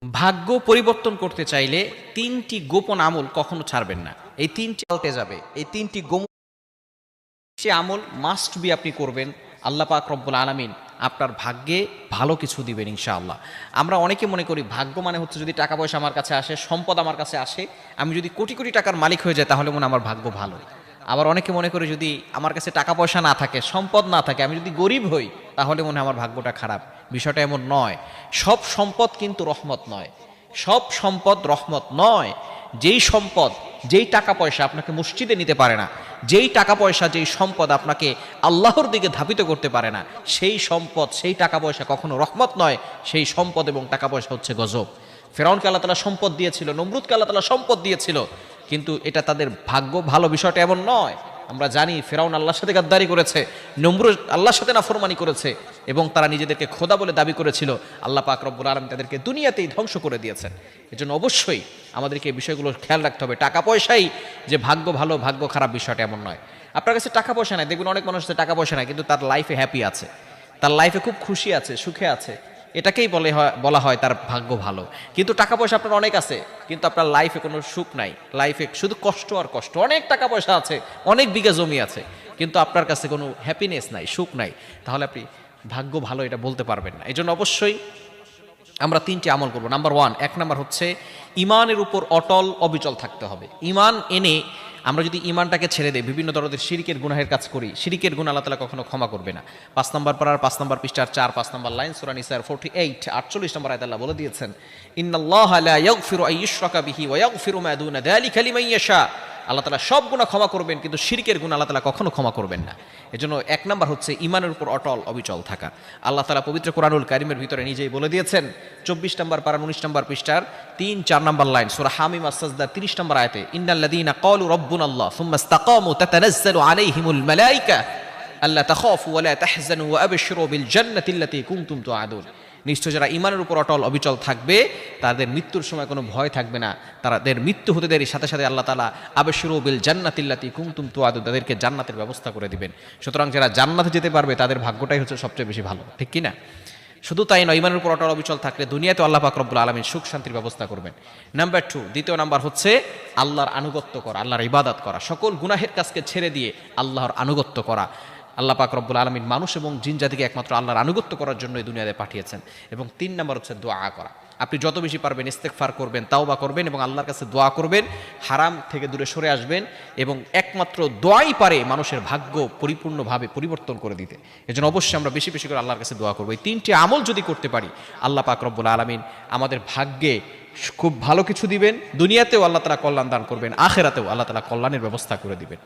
ভাগ্য পরিবর্তন করতে চাইলে তিনটি গোপন আমল কখনো ছাড়বেন না। এই তিনটি পাল্টে যাবে। এই ৩টি সে আমল মাস্ট বি আপনি করবেন। আল্লাহ পাক রব্বুল আলামিন আপনার ভাগ্যে ভালো কিছু দিবেন ইনশাআল্লাহ। আমরা অনেকে মনে করি ভাগ্য মানে হচ্ছে যদি টাকা পয়সা আমার কাছে আসে, সম্পদ আমার কাছে আসে, আমি যদি কোটি কোটি টাকার মালিক হয়ে যাই তাহলে মনে হয় আমার ভাগ্য ভালো। আবার অনেকে মনে করে যদি আমার কাছে টাকা পয়সা না থাকে, সম্পদ না থাকে, আমি যদি গরিব হই তাহলে মনে হয় আমার ভাগ্যটা খারাপ। বিষয়টা এমন নয়। সব সম্পদ কিন্তু রহমত নয়, সব সম্পদ রহমত নয়। যেই সম্পদ, যেই টাকা পয়সা আপনাকে মসজিদে নিতে পারে না, যেই টাকা পয়সা, যেই সম্পদ আপনাকে আল্লাহর দিকে ধাবিত করতে পারে না, সেই সম্পদ, সেই টাকা পয়সা কখনো রহমত নয়। সেই সম্পদ এবং টাকা পয়সা হচ্ছে গজব। ফেরাউনকে আল্লাহ তাআলা সম্পদ দিয়েছিল, নমরুদকে আল্লাহ তাআলা সম্পদ দিয়েছিল, কিন্তু এটা তাদের ভাগ্য ভালো, বিষয়টা এমন নয়। আমরা জানি ফেরাউন আল্লাহর সাথে গাদ্দারি করেছে, নমরুদ আল্লাহর সাথে নাফরমানি করেছে, এবং তারা নিজেদেরকে খোদা বলে দাবি করেছিল। আল্লাহ পাক রব্বুল আলামিন তাদেরকে দুনিয়াতেই ধ্বংস করে দিয়েছেন। এজন্য অবশ্যই আমাদেরকে এই বিষয়গুলো খেয়াল রাখতে হবে। টাকা পয়সাই যে ভাগ্য ভালো ভাগ্য খারাপ বিষয়টা এমন নয়। আপনার কাছে টাকা পয়সা নাই, দেখবেন অনেক মানুষের টাকা পয়সা নাই কিন্তু তার লাইফে হ্যাপি আছে, তার লাইফে খুব খুশি আছে, সুখে আছে, এটাকেই বলা হয় তার ভাগ্য ভালো। কিন্তু টাকা পয়সা আপনার অনেক আছে কিন্তু আপনার লাইফে কোনো সুখ নাই, লাইফে শুধু কষ্ট আর কষ্ট। অনেক টাকা পয়সা আছে, অনেক বিঘা জমি আছে, কিন্তু আপনার কাছে কোনো হ্যাপিনেস নাই, সুখ নাই, তাহলে আপনি ভাগ্য ভালো এটা বলতে পারবেন না। এই জন্য অবশ্যই আমরা তিনটি আমল করবো। নাম্বার ওয়ান, এক নাম্বার হচ্ছে ইমানের উপর অটল অবিচল থাকতে হবে। ইমান এনে আমরা যদি ইমানটাকে ছেড়ে দেই, বিভিন্ন ধরনের শিরিকের গুনাহের কাজ করি, শিরিকের গুনাহ আল্লাহ তাআলা কখনো ক্ষমা করবে না। 5 নম্বর পারার 5 নম্বর পৃষ্ঠার 4-5 নম্বর লাইন, সূরা নিসার 48 নম্বর আয়াতে আল্লাহ বলে দিয়েছেন, ইন্নাল্লাহা লা ইয়াগফিরু আইয়ুশরাকা বিহি ওয়া ইয়াগফিরু মা দুনা যালিকা লিমান ইয়াশা। আল্লাহ তাআলা সব গুনাহ ক্ষমা করবেন, কিন্তু শিরকের গুনাহ আল্লাহ তাআলা কখনো ক্ষমা করবেন না। এজন্য এক নাম্বার হচ্ছে ইমানের উপর অটল অবিচল থাকা। আল্লাহ তাআলা পবিত্র কোরআনুল কারীমের ভিতরে নিজেই বলে দিয়েছেন, 24 নম্বর পারা 19 নম্বর পৃষ্ঠার 3-4 নম্বর লাইন, সূরা হামিম আস-সাজদা 30 নম্বর আয়াতে, ইন্নাল্লাযীনা ক্বালু রাব্বুনাল্লাহ সুম্মা ইসতাকামু তাতানাজ্জালু আলাইহিমুল মালায়েকা আল্লা তাখাফু ওয়া লা তাহজানু ওয়া আবশিরু বিল জান্নাতি আল্লাতী কুনতুম তুআদুন। নিশ্চয় যারা ইমানের উপর অটল অবিচল থাকবে তাদের মৃত্যুর সময় কোনো ভয় থাকবে না। তাদের মৃত্যু হতে দেরি সাথে সাথে আল্লাহ তাআলা আবশিরু বিল জান্নাতিল্লাতী কুনতুম তুআদুন, তাদেরকে জান্নাতের ব্যবস্থা করে দিবেন। সুতরাং যারা জান্নাতে যেতে পারবে তাদের ভাগ্যটাই হচ্ছে সবচেয়ে বেশি ভালো, ঠিক কি না? শুধু তাই নয়, ইমানের উপর অটল অবিচল থাকলে দুনিয়াতে আল্লাহ পাক রব্বুল আলামিন সুখ শান্তির ব্যবস্থা করবেন। নাম্বার 2, দ্বিতীয় নাম্বার হচ্ছে আল্লাহর আনুগত্য করা, আল্লাহর ইবাদত করা, সকল গুনাহের কাজকে ছেড়ে দিয়ে আল্লাহর আনুগত্য করা। আল্লাহ পাক রব্বুল আলামিন মানুষ এবং জিন জাতিকে একমাত্র আল্লাহর আনুগত্য করার জন্য এই দুনিয়াতে পাঠিয়েছেন। এবং 3 নম্বর হচ্ছে দোয়া করা। আপনি যত বেশি পারবেন ইস্তেগফার করবেন, তাওবা করবেন এবং আল্লাহর কাছে দোয়া করবেন, হারাম থেকে দূরে সরে আসবেন, এবং একমাত্র দোয়াই পারে মানুষের ভাগ্য পরিপূর্ণভাবে পরিবর্তন করে দিতে। এজন্য অবশ্যই আমরা বেশি বেশি করে আল্লাহর কাছে দোয়া করব। এই 3টি আমল যদি করতে পারি আল্লাহ পাক রব্বুল আলামিন আমাদের ভাগ্যে খুব ভালো কিছু দিবেন, দুনিয়াতেও আল্লাহ তাআলা কল্যাণ দান করবেন, আখিরাতেও আল্লাহ তাআলা কল্যাণের ব্যবস্থা করে দিবেন।